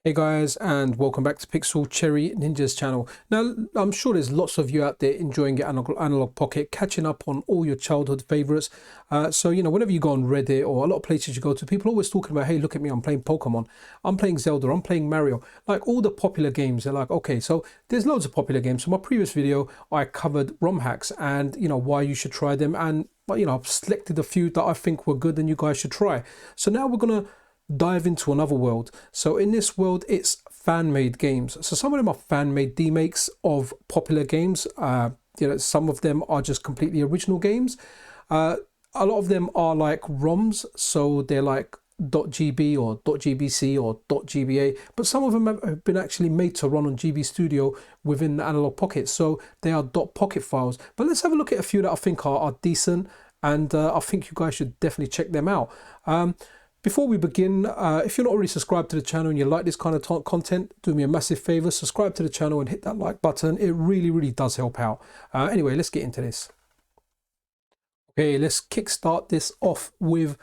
Hey guys, and welcome back to Pixel Cherry Ninja's channel. Now, I'm sure there's lots of you out there enjoying your Analogue Pocket, catching up on all your childhood favorites. Whenever you go on Reddit or a lot of places you go to, people are always talking about, hey, look at me, I'm playing Pokemon, I'm playing Zelda, I'm playing Mario, like all the popular games. They're like, okay, so there's loads of popular games. So my previous video, I covered ROM hacks and, why you should try them. And, I've selected a few that I think were good and you guys should try. So now we're going to dive into another world. So in this world, it's fan-made games. So some of them are fan-made demakes of popular games. Some of them are just completely original games. A lot of them are like ROMs, so they're like .gb or .gbc or .gba, but some of them have been actually made to run on GB Studio within the Analogue Pocket, so they are .pocket files. But let's have a look at a few that I think are decent, and I think you guys should definitely check them out. Before we begin, if you're not already subscribed to the channel and you like this kind of content, do me a massive favor, subscribe to the channel and hit that like button. It really, really does help out. Anyway, let's get into this. Okay, let's kickstart this off with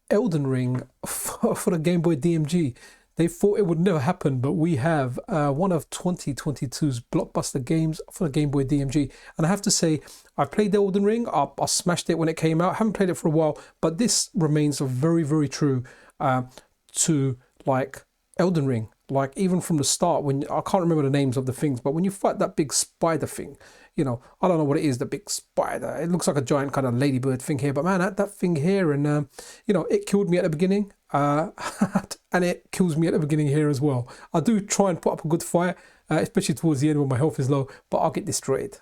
Elden Ring for the Game Boy DMG. They thought it would never happen, but we have one of 2022's blockbuster games for the Game Boy DMG. And I have to say, I played the Elden Ring. I smashed it when it came out. Haven't played it for a while, but this remains very, very true to like Elden Ring. Like even from the start, when I can't remember the names of the things, but when you fight that big spider thing, I don't know what it is, the big spider. It looks like a giant kind of ladybird thing here, but man, that thing here, and it killed me at the beginning, and it kills me at the beginning here as well. I do try and put up a good fight, especially towards the end when my health is low, but I'll get destroyed.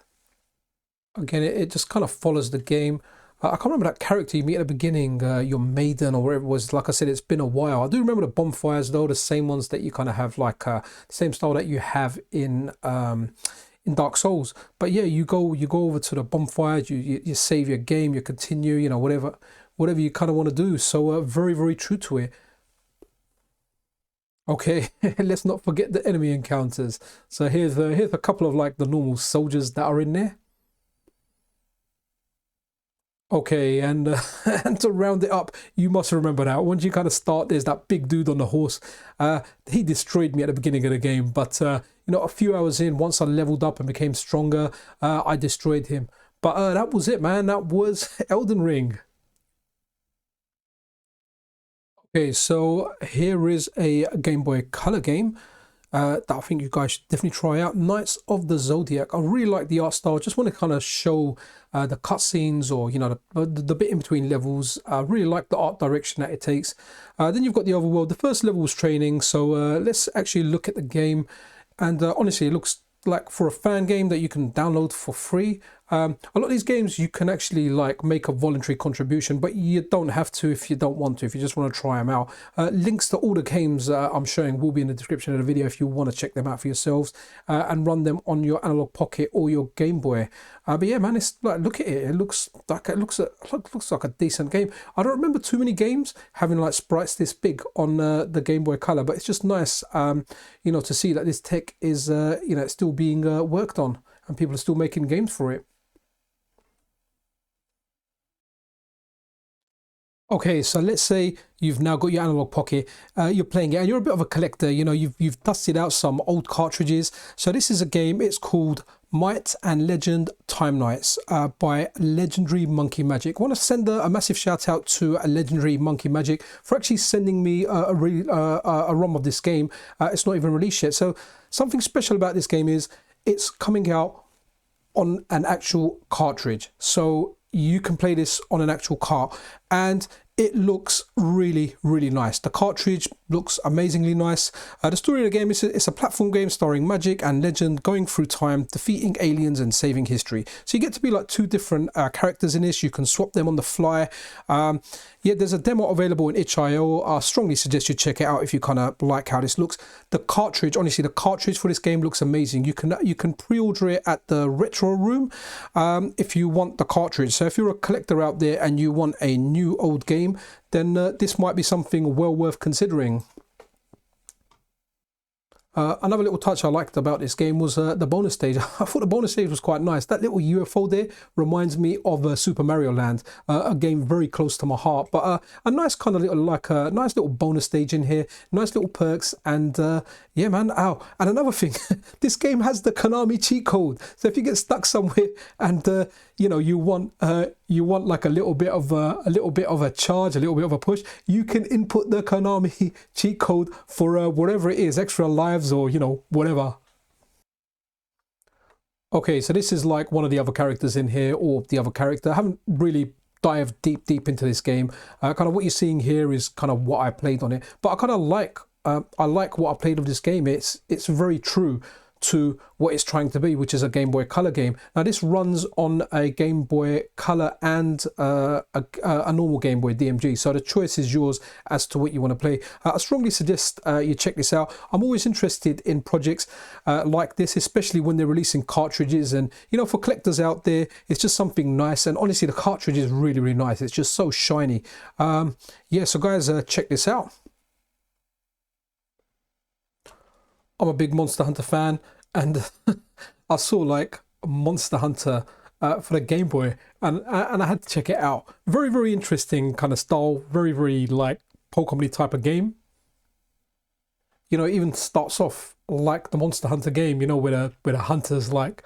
Again, it just kind of follows the game. I can't remember that character you meet at the beginning, your maiden or whatever it was. Like I said, it's been a while. I do remember the bonfires though, the same ones that you kind of have, like the same style that you have in Dark Souls. But yeah, you go over to the bonfires, you save your game, you continue, whatever you kind of want to do. So very, very true to it. Okay, let's not forget the enemy encounters. So here's a couple of like the normal soldiers that are in there. Okay, and and to round it up, you must remember that once you kind of start, there's that big dude on the horse. He destroyed me at the beginning of the game, but a few hours in, once I leveled up and became stronger, I destroyed him. But that was it, man. That was Elden Ring. Okay, so here is a Game Boy Color game that I think you guys should definitely try out. Knights of the Zodiac. I really like the art style. Just want to kind of show the cutscenes or the bit in between levels. I really like the art direction that it takes. Then you've got the overworld. The first level was training, so let's actually look at the game. And honestly, it looks like for a fan game that you can download for free. A lot of these games you can actually like make a voluntary contribution, but you don't have to if you don't want to, if you just want to try them out. Links to all the games I'm showing will be in the description of the video if you want to check them out for yourselves and run them on your Analogue Pocket or your Game Boy. But yeah, man, it's like, look at it. It looks like a decent game. I don't remember too many games having like sprites this big on the Game Boy Color, but it's just nice, to see that this tech is, it's still being worked on and people are still making games for it. Okay, so let's say you've now got your Analogue Pocket, you're playing it and you're a bit of a collector, you've dusted out some old cartridges. So this is a game, it's called Might and Legend Time Nights by Legendary Monkey Magic. I want to send a massive shout out to Legendary Monkey Magic for actually sending me a ROM of this game. It's not even released yet. So something special about this game is it's coming out on an actual cartridge. So you can play this on an actual cart and it looks really, really nice. The cartridge looks amazingly nice. The story of the game is it's a platform game starring magic and legend going through time, defeating aliens and saving history. So you get to be like two different characters in this. You can swap them on the fly. Yeah, there's a demo available in itch.io. I strongly suggest you check it out if you kind of like how this looks. The cartridge, honestly, the cartridge for this game looks amazing. You can pre-order it at the Retro Room if you want the cartridge. So if you're a collector out there and you want a new old game, then this might be something well worth considering. Another little touch I liked about this game was the bonus stage. I thought the bonus stage was quite nice. That little UFO there reminds me of Super Mario Land, a game very close to my heart. But a nice kind of little, like a nice little bonus stage in here, nice little perks, and yeah, man. Oh, and another thing, this game has the Konami cheat code. So if you get stuck somewhere and you know you want like a little bit of a charge, a little bit of a push, you can input the Konami cheat code for whatever it is, extra lives or, you know, whatever. Okay, so this is like one of the other characters in here, or the other character. I haven't really dived deep into this game. Kind of what you're seeing here is kind of what I played on it, but I kind of like what I played of this game. It's very true to what it's trying to be, which is a Game Boy Color game. Now this runs on a Game Boy Color and a normal Game Boy DMG, so the choice is yours as to what you want to play. I strongly suggest you check this out. I'm always interested in projects like this, especially when they're releasing cartridges, and you know, for collectors out there, it's just something nice. And honestly, the cartridge is really nice. It's just so shiny. Yeah, so guys, check this out. I'm a big Monster Hunter fan, and I saw like Monster Hunter for the Game Boy, and I had to check it out. Very interesting kind of style, very like Pokemon type of game. You know, it even starts off like the Monster Hunter game, you know, where the hunter's like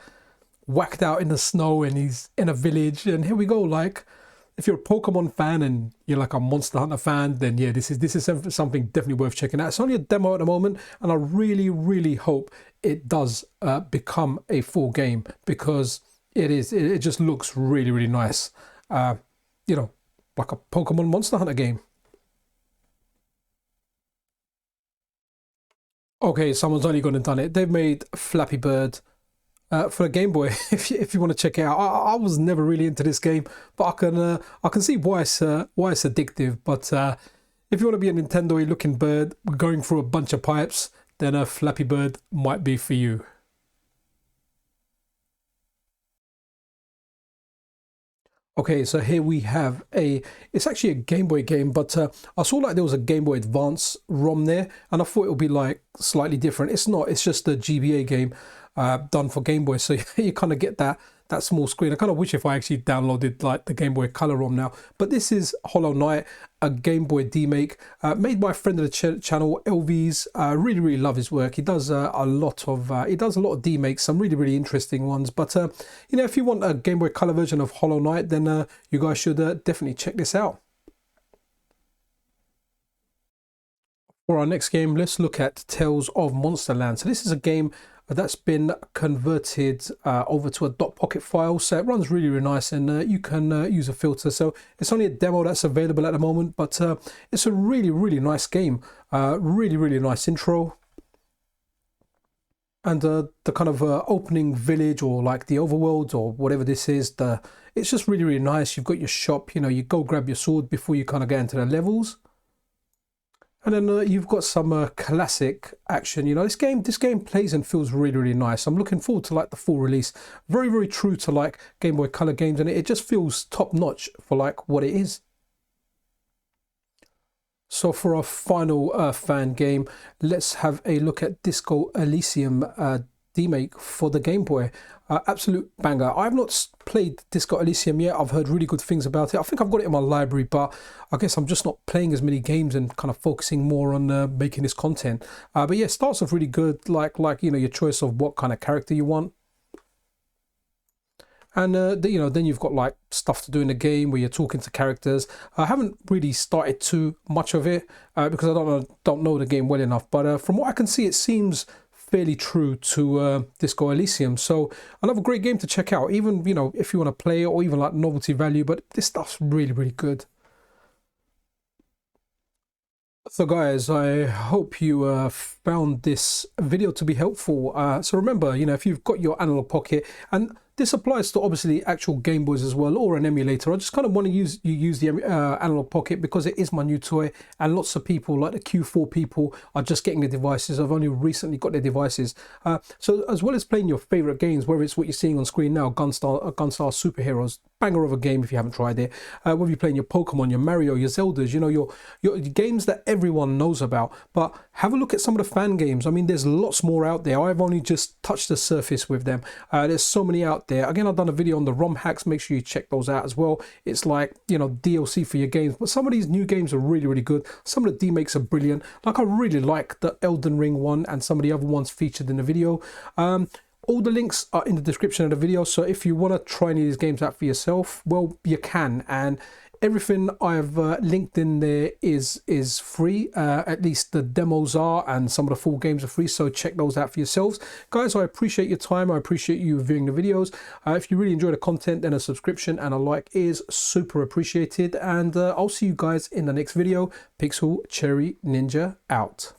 whacked out in the snow and he's in a village, and here we go. Like, if you're a Pokemon fan and you're like a Monster Hunter fan, then yeah, this is something definitely worth checking out. It's only a demo at the moment, and I really hope it does become a full game, because it just looks really nice. You know, like a Pokemon Monster Hunter game. Okay, someone's only gone and done it. They've made Flappy Bird for the Game Boy. If you want to check it out, I was never really into this game, but I can see why it's addictive. But if you want to be a Nintendo looking bird going through a bunch of pipes, then a Flappy Bird might be for you. Okay, so here we have it's actually a Game Boy game, but I saw like there was a Game Boy Advance ROM there, and I thought it would be like slightly different. It's not, it's just a GBA game done for Game Boy, so you kind of get that small screen. I kind of wish if I actually downloaded like the Game Boy Color ROM now. But this is Hollow Knight, a Game Boy demake made by a friend of the channel, Elvis. Really love his work. He does a lot of demakes, some really interesting ones. But you know, if you want a Game Boy Color version of Hollow Knight, then you guys should definitely check this out. For our next game, let's look at Tales of Monsterland. So this is a game that's been converted over to a .pocket file, so it runs really nice, and you can use a filter. So it's only a demo that's available at the moment, but it's a really nice game. Really nice intro, and the kind of opening village, or like the overworld, or whatever this is, it's just really nice. You've got your shop, you know, you go grab your sword before you kind of get into the levels. And then you've got some classic action. You know, this game plays and feels really nice. I'm looking forward to like the full release. Very true to like Game Boy Color games, and it just feels top notch for like what it is. So for our final fan game, let's have a look at Disco Elysium demake for the Game Boy. Absolute banger. I've not played Disco Elysium yet. I've heard really good things about it. I think I've got it in my library, but I guess I'm just not playing as many games and kind of focusing more on making this content. But yeah, it starts off really good, like you know, your choice of what kind of character you want. And you know, then you've got like stuff to do in the game where you're talking to characters. I haven't really started too much of it because I don't know the game well enough. But from what I can see, it seems fairly true to Disco Elysium. So another great game to check out, even, you know, if you want to play it, or even like novelty value. But this stuff's really good. So guys, I hope you found this video to be helpful. So remember, you know, if you've got your Analogue Pocket, and this applies to obviously actual Game Boys as well, or an emulator, I just kind of want to use the Analogue Pocket because it is my new toy, and lots of people, like the Q4 people, are just getting the devices. I've only recently got their devices. So as well as playing your favorite games, whether it's what you're seeing on screen now, Gunstar Superheroes, banger of a game if you haven't tried it. Whether you're playing your Pokemon, your Mario, your Zeldas, you know, your games that everyone knows about. But have a look at some of the fan games. I mean, there's lots more out there. I've only just touched the surface with them. There's so many out there. Again, I've done a video on the ROM hacks. Make sure you check those out as well. It's like, you know, DLC for your games. But some of these new games are really, really good. Some of the demakes are brilliant. Like, I really like the Elden Ring one and some of the other ones featured in the video. All the links are in the description of the video, so if you want to try any of these games out for yourself, well, you can. And everything I've linked in there is free. At least the demos are, and some of the full games are free, so check those out for yourselves. Guys, I appreciate your time. I appreciate you viewing the videos. If you really enjoy the content, then a subscription and a like is super appreciated. And I'll see you guys in the next video. Pixel Cherry Ninja out.